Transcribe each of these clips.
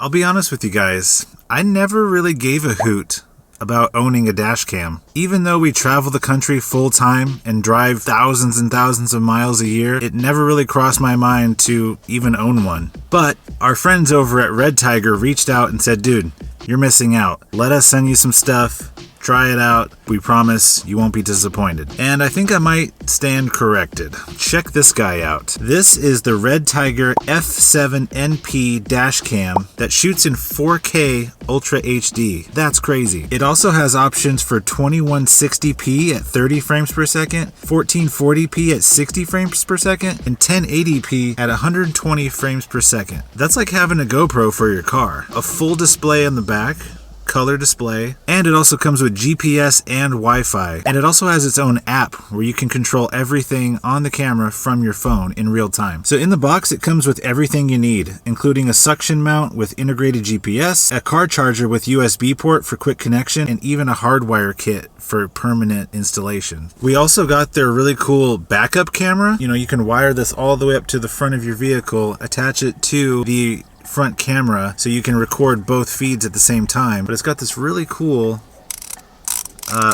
I'll be honest with you guys, I never really gave a hoot about owning a dash cam. Even though we travel the country full time and drive thousands and thousands of miles a year, it never really crossed my mind to even own one. But our friends over at RedTiger reached out and said, dude, you're missing out. Let us send you some stuff. Try it out. We promise you won't be disappointed. And I think I might stand corrected. Check this guy out. This is the RedTiger F7NP Dashcam that shoots in 4K Ultra HD. That's crazy. It also has options for 2160p at 30 frames per second, 1440p at 60 frames per second, and 1080p at 120 frames per second. That's like having a GoPro for your car. A full display on the back, color display, and it also comes with GPS and Wi-Fi, and it also has its own app where you can control everything on the camera from your phone in real time. So in the box it comes with everything you need, including a suction mount with integrated GPS, a car charger with USB port for quick connection, and even a hardwire kit for permanent installation. We also got their really cool backup camera. You know, you can wire this all the way up to the front of your vehicle, attach it to the front camera so you can record both feeds at the same time. But it's got this really cool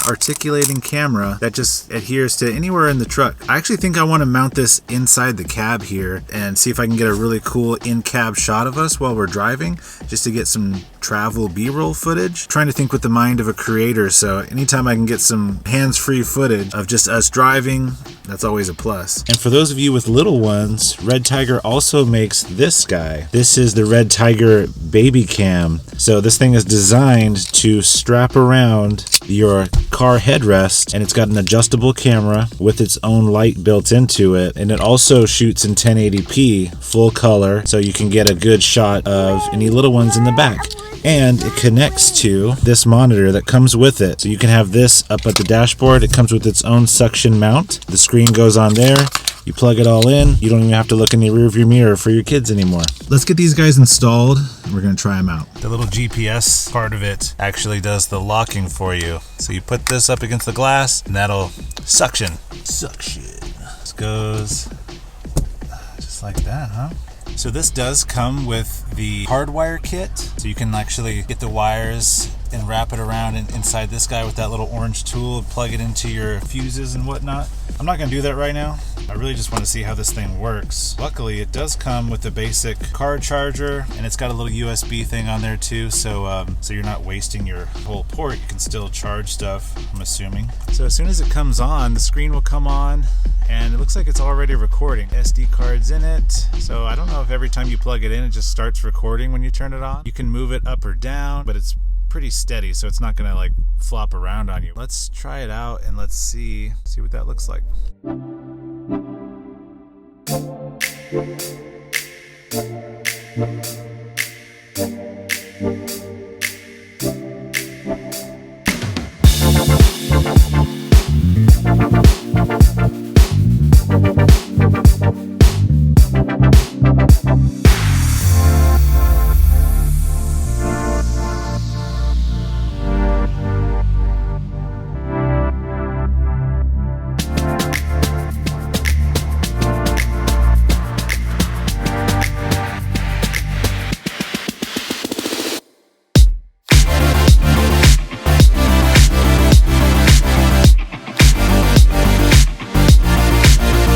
articulating camera that just adheres to anywhere in the truck. I actually think I want to mount this inside the cab here and see if I can get a really cool in-cab shot of us while we're driving, just to get some travel B-roll footage. Trying to think with the mind of a creator, so anytime I can get some hands-free footage of just us driving, that's always a plus. And for those of you with little ones, RedTiger also makes this guy. This is the RedTiger Baby Cam. So this thing is designed to strap around your car headrest, and it's got an adjustable camera with its own light built into it, and it also shoots in 1080p full color, so you can get a good shot of any little ones in the back. And it connects to this monitor that comes with it. So you can have this up at the dashboard. It comes with its own suction mount. The screen goes on there. You plug it all in. You don't even have to look in the rearview mirror for your kids anymore. Let's get these guys installed and we're gonna try them out. The little GPS part of it actually does the locking for you. So you put this up against the glass and that'll suction. Suction. This goes just like that, huh? So this does come with the hardwire kit, so you can actually get the wires and wrap it around inside this guy with that little orange tool and plug it into your fuses and whatnot. I'm not gonna do that right now. I really just want to see how this thing works. Luckily, it does come with the basic car charger, and it's got a little USB thing on there too, so you're not wasting your whole port. You can still charge stuff, I'm assuming. So as soon as it comes on, the screen will come on, and it looks like it's already recording. SD card's in it, so I don't know if every time you plug it in, it just starts recording when you turn it on. You can move it up or down, but it's pretty steady, so it's not gonna like flop around on you. Let's try it out and let's see what that looks like.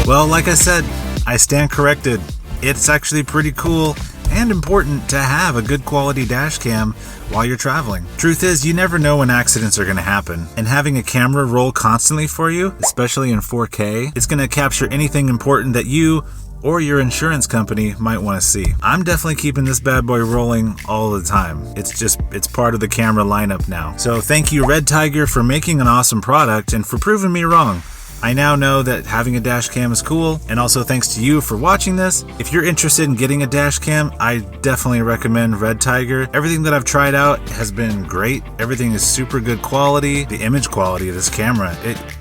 Well, like I said, I stand corrected. It's actually pretty cool and important to have a good quality dash cam while you're traveling. Truth is, you never know when accidents are going to happen, and having a camera roll constantly for you, especially in 4K, it's going to capture anything important that you or your insurance company might want to see. I'm definitely keeping this bad boy rolling all the time. It's part of the camera lineup now. So thank you, RedTiger, for making an awesome product and for proving me wrong. I now know that having a dash cam is cool, and also thanks to you for watching this. If you're interested in getting a dash cam, I definitely recommend RedTiger. Everything that I've tried out has been great. Everything is super good quality. The image quality of this camera,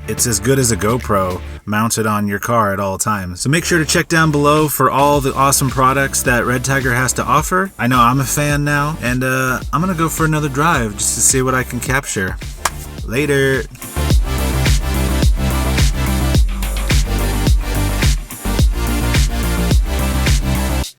it's as good as a GoPro mounted on your car at all times. So make sure to check down below for all the awesome products that RedTiger has to offer. I know I'm a fan now, and I'm gonna go for another drive just to see what I can capture. Later.